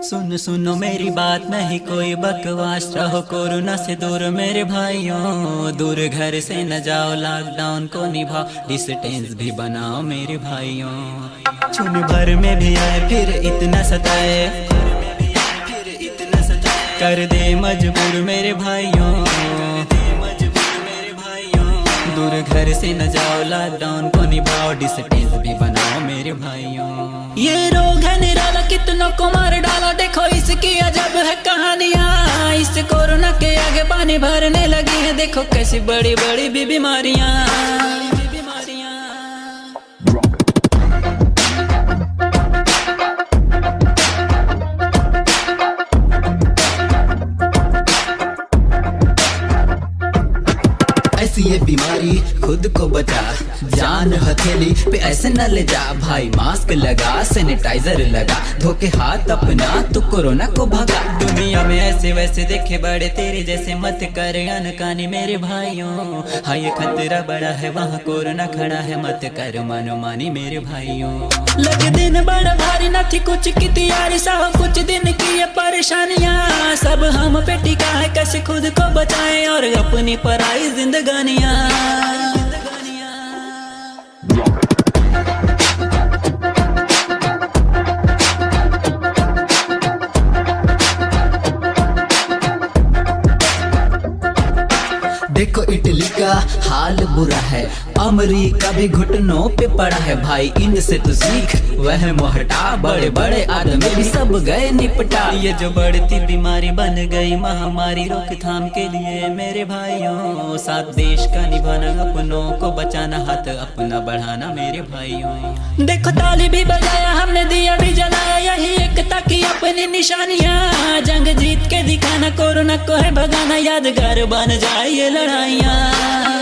सुन सुनो मेरी बात, नहीं कोई बकवास, रहो कोरोना से दूर मेरे भाइयों। दूर घर से न जाओ, लॉकडाउन को निभाओ, डिस्टेंस भी बनाओ मेरे भाइयों। क्षण भर में भी आए फिर इतना सताए, कर दे मजबूर मेरे भाइयों। दूर घर से न जाओ, लॉकडाउन को निभाओ, डिस्टेंस भी बनाओ मेरे भाइयों। ये रोग है निराला, कितनों को मार डाला, देखो इसकी अजब है कहानियाँ। इस कोरोना के आगे पानी भरने लगी है, देखो कैसी बड़ी बड़ी भी बीमारियाँ। ऐसी ये बीमारी खुद को बचा, जान हथेली पे ऐसे न ले जा भाई। मास्क लगा, सैनिटाइजर लगा, धोके हाथ अपना, तू कोरोना को भगा। दुनिया में ऐसे वैसे देखे बड़े, तेरे जैसे मत कर अनकानी मेरे भाइयों। हाँ ये खतरा बड़ा है, वहाँ कोरोना खड़ा है, मत कर मनोमानी मेरे भाइयों। लगे दिन बड़ा भारी, न थी कुछ की तैयारी, साहब कुछ दिन की ये परेशानियाँ। सब हम पे टिका है, कैसे खुद को बचाएं और अपनी पराई जिंदगानियाँ। देखो इटली का हाल बुरा है, अमेरिका भी घुटनों पे पड़ा है भाई। इनसे तो सीख वह मोहटा, बड़े बड़े आदमी भी सब गए निपटा। ये जो बढ़ती बीमारी बन गई महामारी, रोकथाम के लिए मेरे भाइयों। साथ देश का निभाना, अपनों को बचाना, हाथ अपना बढ़ाना मेरे भाइयों। देखो ताली भी बजाया हमने, दिया भी जलाया, यही एकता की अपनी निशानियाँ। जंग जीत के दिखाना, कोरोना को है भगाना, यादगार बन जाए ये लड़ाइयाँ।